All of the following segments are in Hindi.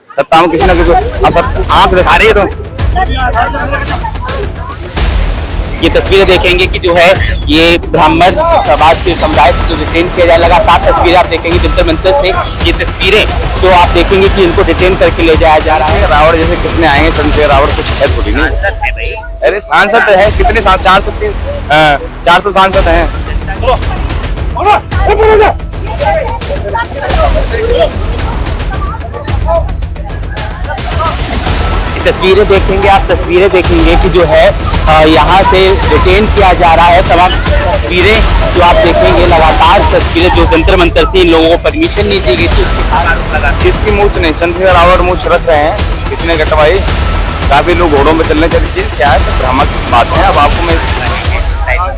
सत्ता में किसी ना किसी अब सब आंख दिखा रही है तो ये तस्वीरें देखेंगे कि जो है ये ब्राह्मण समाज के समुदाय से जो डिटेन किया जाए, लगातार तस्वीरें आप देखेंगे जंतर मंतर से। ये तस्वीरें तो आप देखेंगे कि इनको डिटेन करके ले जाया जा रहा है। रावण जैसे कितने आएंगे, चंद्रशेखर रावण कुछ है थोड़ी नहीं। अरे सांसद है कितने, 400 सांसद हैं। तस्वीरें देखेंगे आप, तस्वीरें देखेंगे कि जो है यहाँ से डिटेन किया जा रहा है। तमाम तस्वीरें जो आप देखेंगे, लगातार तस्वीरें जो जंतर मंतर से इन लोगों को परमिशन नहीं दी गई थी। इसकी मूछ नहीं, चंद्रशेखर रावण मूछ रख रहे हैं, किसी ने कटवाई। काफी लोग घोड़ों में चलने चली चीज क्या है, सब भ्रामक बात है। अब आपको मैं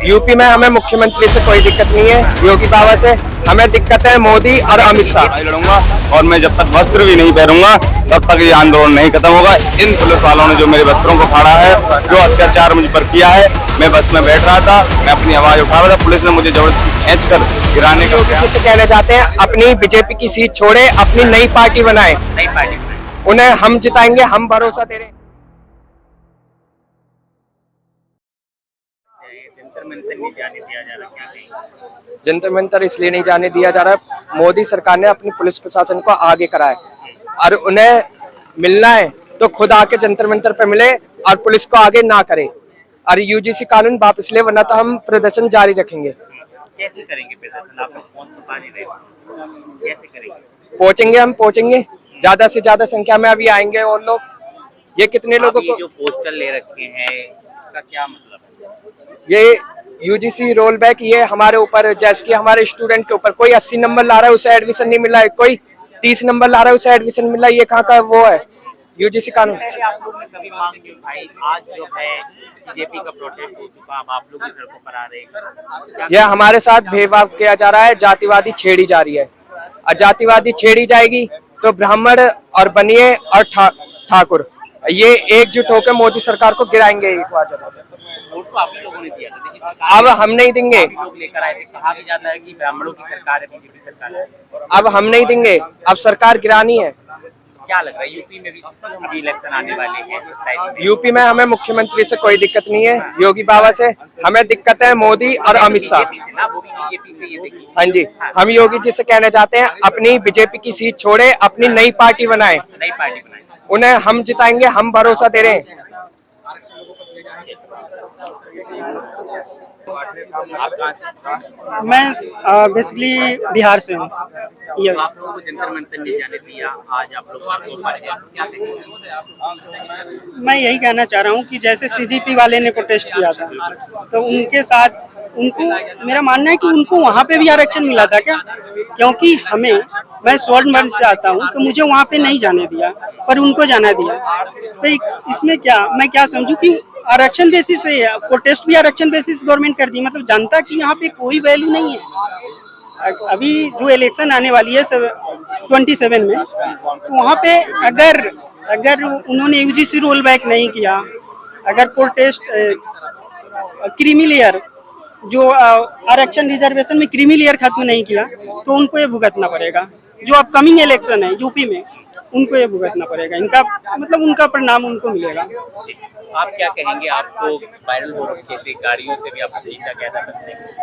यूपी में हमें मुख्यमंत्री से कोई दिक्कत नहीं है, योगी बाबा से हमें दिक्कत है मोदी और अमित शाह। लड़ूंगा और मैं जब तक वस्त्र भी नहीं पहनूंगा तब तक ये आंदोलन नहीं खत्म होगा। इन पुलिस वालों ने जो मेरे वस्त्रों को फाड़ा है, जो अत्याचार मुझ पर किया है, मैं बस में बैठ रहा था, मैं अपनी आवाज उठा रहा था, पुलिस ने मुझे जबरदस्ती खींच कर गिराने का योगी जी से कहना चाहते हैं अपनी बीजेपी की सीट छोड़े, अपनी नई पार्टी बनाए, उन्हें हम जिताएंगे, हम भरोसा दे रहे हैं। जंतर मंतर इसलिए नहीं जाने दिया जा रहा है, मोदी सरकार ने अपनी पुलिस प्रशासन को आगे करा है और उन्हें मिलना है तो खुद आके जंतर मंतर पे मिले और पुलिस को आगे ना करे। और यूजीसी कानून वापस ले, वरना तो हम प्रदर्शन जारी रखेंगे। कैसे करेंगे प्रदर्शन? आप लोग फोन तो पा नहीं रहे, कैसे करेंगे? पहुंचेंगे, हम पहुंचेंगे, ज्यादा से ज्यादा संख्या में अभी आएंगे और लोग। ये कितने लोगों को जो पोस्टर ले रखे हैं इसका क्या मतलब है? ये यूजीसी रोल बैक, ये हमारे ऊपर, जैसे कि हमारे स्टूडेंट के ऊपर कोई 80 नंबर ला रहा है उसे एडमिशन नहीं मिला है, कोई 30 नंबर ला रहा है उसे एडमिशन मिला है। ये कहाँ का वो है यूजीसी कानून? पहले आप लोग ने कभी मांग की भाई, आज जो है बीजेपी का प्रोटेस्ट हो चुका, अब आप लोग भी सड़कों पर आ रहे हैं, यह हमारे साथ भेदभाव किया जा रहा है, जातिवादी छेड़ी जा रही है और जातिवादी छेड़ी जाएगी तो ब्राह्मण और बनिए और ठाकुर ये एकजुट होकर मोदी सरकार को गिराएंगे एक बार जरूर। वोट तो आप ही लोगों ने दिया था, लेकिन अब हम नहीं देंगे। लोग लेकर आए थे, कहा भी जाता है कि ब्राह्मणों की सरकार है, बीजेपी सरकार है। अब हम नहीं देंगे, अब सरकार गिरानी है। क्या लग रहा है यूपी में भी अभी इलेक्शन आने वाले हैं? यूपी में हमें मुख्यमंत्री से कोई दिक्कत नहीं है, योगी बाबा से हमें दिक्कत है मोदी और अमित शाह। हाँ जी, हम योगी जी से कहना चाहते हैं अपनी बीजेपी की सीट छोड़े, अपनी नई पार्टी बनाए, उन्हें हम जिताएंगे, हम भरोसा दे रहे हैं। मैं बेसिकली बिहार से हूँ। यस, आप लोगों को जंतर मंतर नहीं जाने दिया, आज आप लोग क्या कहेंगे? मैं यही कहना चाह रहा हूँ कि जैसे सीजीपी वाले ने प्रोटेस्ट किया था तो उनके साथ उनको, मेरा मानना है कि उनको वहाँ पे भी आरक्षण मिला था क्या? क्योंकि मैं स्वर्णवंश से आता हूँ तो मुझे वहाँ पे नहीं जाने दिया पर उनको जाना दिया। तो इसमें क्या मैं क्या समझूं कि आरक्षण बेसिस से प्रोटेस्ट भी आरक्षण बेसिस गवर्नमेंट कर दी, मतलब जनता की यहाँ पे कोई वैल्यू नहीं है। अभी जो इलेक्शन आने वाली है 27 में, तो वहाँ पे अगर उन्होंने यूजीसी रोल बैक नहीं किया, अगर प्रोटेस्ट क्रीमी लेयर जो आरक्षण रिजर्वेशन में क्रीमी लेयर खत्म नहीं किया तो उनको ये भुगतना पड़ेगा। जो अपकमिंग इलेक्शन है यूपी में उनको ये भुगतना पड़ेगा, इनका मतलब उनका परिणाम उनको मिलेगा। आप क्या कहेंगे? आपको वायरल हो रखे थे, गाड़ियों से भी आपको खींचा गया था।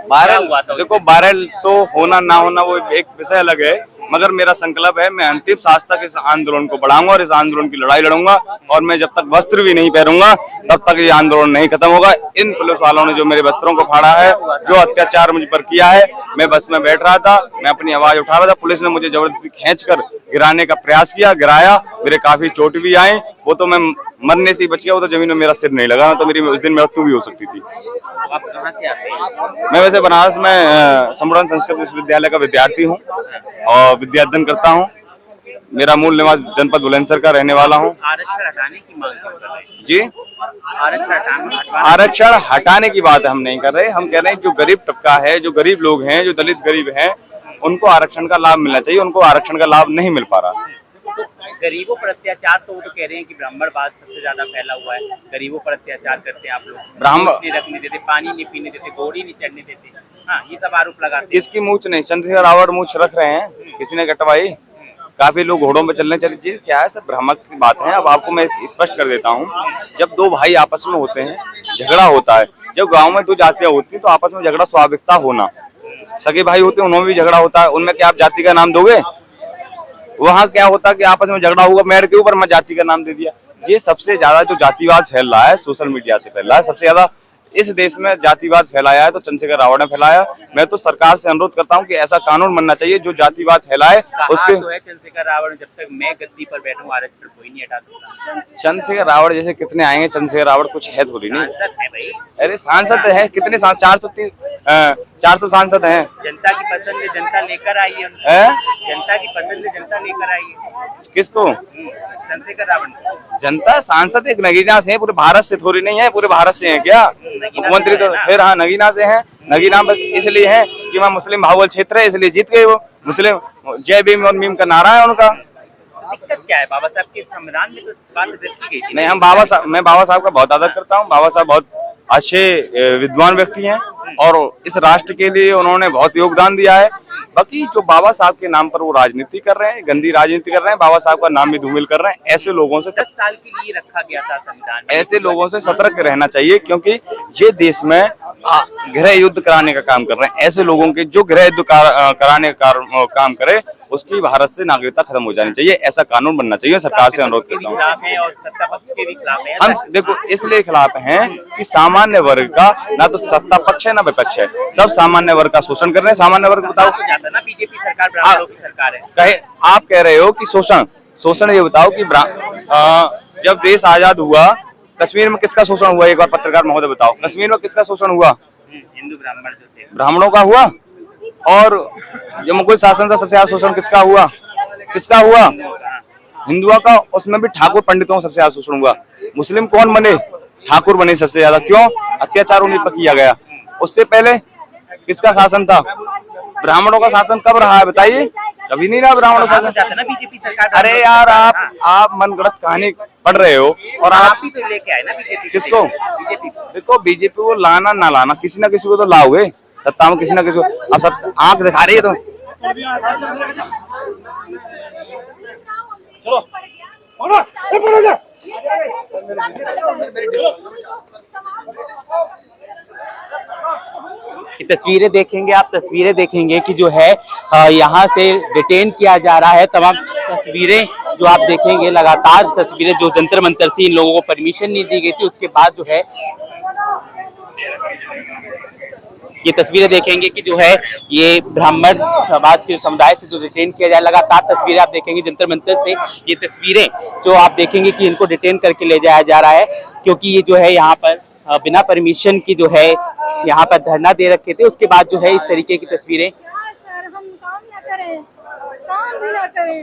वायरल देखो, वायरल तो होना ना होना वो एक विषय अलग है, मगर मेरा संकल्प है मैं अंतिम सांस तक इस आंदोलन को बढ़ाऊंगा और इस आंदोलन की लड़ाई लड़ूंगा और मैं जब तक वस्त्र भी नहीं पहनूंगा तब तक ये आंदोलन नहीं खत्म होगा। इन पुलिस वालों ने जो मेरे वस्त्रों को फाड़ा है, जो अत्याचार मुझ पर किया है, मैं बस में बैठ रहा था, मैं अपनी आवाज उठा रहा था, पुलिस ने मुझे जबरदस्ती खींच कर गिराने का प्रयास किया, गिराया, मेरे काफी चोट भी आई। वो तो मैं मरने से ही बच गया, वो तो जमीन में मेरा सिर नहीं लगा, तो मेरी उस दिन मृत्यु भी हो सकती थी। आप कहाँ से आते हैं? मैं वैसे बनारस में संपूर्ण संस्कृत विश्वविद्यालय का विद्यार्थी हूँ और विद्या अध्ययन करता हूँ। मेरा मूल निवास जनपद बुलंदशहर का रहने वाला हूँ। आरक्षण हटाने की मांग कर रहे हैं जी, आरक्षण हटाने की बात हम नहीं कर रहे, हम कह रहे हैं जो गरीब तबका है, जो गरीब लोग हैं, जो दलित गरीब हैं, उनको आरक्षण का लाभ मिलना चाहिए, उनको आरक्षण का लाभ नहीं मिल पा रहा। तो गरीबों पर अत्याचार तो वो तो कह रहे हैं कि ब्राह्मणवाद सबसे ज्यादा फैला हुआ है, गरीबों पर अत्याचार करते हैं आप लोग, ब्राह्मण नहीं रखने देते, पानी नहीं पीने देते, घोड़ी नहीं चढ़ने देते। हाँ, ये सब आरोप लगाते हैं। किसकी मूछ नहीं, चंद्रशेखर रावण मूछ रख रहे हैं, किसी ने कटवाई। काफी लोग घोड़ों पे चलने चली, चीज क्या है, सब भ्रामक की बात है। अब आपको मैं स्पष्ट कर देता हूँ, जब दो भाई आपस में होते हैं, झगड़ा होता है, जब गांव में दो जातियां होती हैं तो आपस में झगड़ा स्वाभाविकता होना, सगे भाई होते हैं उनमें भी झगड़ा होता है, उनमें क्या आप जाति का नाम दोगे? वहाँ क्या होता है कि आपस में झगड़ा हुआ मेड़ के ऊपर, मैं जाति का नाम दे दिया। ये सबसे ज्यादा जो जातिवाद फैल रहा है सोशल मीडिया से फैल रहा है, सबसे ज्यादा इस देश में जातिवाद फैलाया है तो चंद्रशेखर रावत ने फैलाया। मैं तो सरकार से अनुरोध करता हूं कि ऐसा कानून बनना चाहिए जो जातिवाद फैलाए उसके। तो है चंद्रशेखर रावत, जब तक मैं गद्दी पर बैठूं आरक्षण कोई नहीं हटा सकता। चंद्रशेखर रावत जैसे कितने आएंगे, चंद्रशेखर रावत कुछ है थोड़ी नहीं। सांसद है भाई। अरे सांसद है कितने, 400 सांसद हैं। जनता की पसंद है, जनता लेकर आई है। जनता की पसंद है, जनता लेकर आई है। किसको? चंद्रशेखर रावत। जनता सांसद एक नगीना से है, पूरे भारत से थोड़ी नहीं है, पूरे भारत से है क्या? मुख्यमंत्री तो फिर हाँ नगीना से है। नगीना इसलिए है कि वहाँ मुस्लिम बाहुल क्षेत्र है, इसलिए जीत गए वो। मुस्लिम जय भीम और मीम का नारा है उनका। दिक्कत क्या है? बाबा साहब के संविधान में तो बात व्यक्त की गई थी। नहीं, मैं बाबा साहब का बहुत आदर करता हूँ। बाबा साहब बहुत अच्छे विद्वान व्यक्ति हैं और इस राष्ट्र के लिए उन्होंने बहुत योगदान दिया है। बाकी जो बाबा साहब के नाम पर वो राजनीति कर रहे हैं, गंदी राजनीति कर रहे हैं, बाबा साहब का नाम भी धूमिल कर रहे हैं, ऐसे लोगों से 10 साल के लिए रखा गया था संविधान में। ऐसे लोगों से सतर्क रहना चाहिए, क्योंकि ये देश में गृह युद्ध कराने का काम कर रहे हैं। ऐसे लोगों के जो गृह युद्ध कराने का काम करे उसकी भारत से नागरिकता खत्म हो जानी चाहिए। ऐसा कानून बनना चाहिए। सरकार से अनुरोध करता हूँ। और सत्ता पक्ष के भी खिलाफ है। हम देखो इसलिए खिलाफ हैं कि सामान्य वर्ग का ना तो सत्ता पक्ष है ना विपक्ष है, सब सामान्य वर्ग का शोषण कर रहे हैं। सामान्य वर्ग बताओ ना, बीजेपी सरकार ब्राह्मणों की सरकार है। कहे आप कह रहे हो कि शोषण ये बताओ कि जब देश आजाद हुआ कश्मीर में किसका शोषण हुआ? एक बार पत्रकार महोदय बताओ, कश्मीर में किसका शोषण हुआ? हिंदू ब्राह्मण जो थे, ब्राह्मणों का हुआ। और जब मुगल शासन से सबसे ज्यादा शोषण किसका हुआ? हिंदुओं का। उसमें भी ठाकुर पंडितों का सबसे ज्यादा शोषण हुआ। मुस्लिम कौन बने? ठाकुर बने सबसे ज्यादा। क्यों? अत्याचार उन्हीं पर किया गया। उससे पहले किसका शासन था? ब्राह्मणों का शासन कब रहा है बताइए? कभी नहीं रहा ब्राह्मणों का शासन। बीजेपी सरकार। अरे यार आप मनगढ़ंत कहानी पढ़ रहे हो। और आप ही तो लेके आए ना बीजेपी। किसको? बीजेपी। देखो बीजेपी को लाना ना लाना, किसी ना किसी को तो लाओगे सत्ता में, किसी ना किसी को। अब सब आंख दिखा रही है तो तस्वीरें देखेंगे आप, तस्वीरें देखेंगे कि जो है यहाँ से डिटेन किया जा रहा है। तमाम तस्वीरें जो आप देखेंगे, लगातार तस्वीरें जो जंतर मंतर से इन लोगों को परमिशन नहीं दी गई थी, उसके बाद जो है ये तस्वीरें देखेंगे कि जो है ये ब्राह्मण समाज के समुदाय से जो डिटेन किया जाए। लगातार तस्वीरें आप देखेंगे जंतर मंतर से, ये तस्वीरें जो आप देखेंगे कि इनको डिटेन करके ले जाया जा रहा है, क्योंकि ये जो है यहाँ पर बिना परमिशन की जो है यहाँ पर धरना दे रखे थे। उसके बाद जो है इस तरीके की तस्वीरें। हम काम ना करें, काम भी ना करें।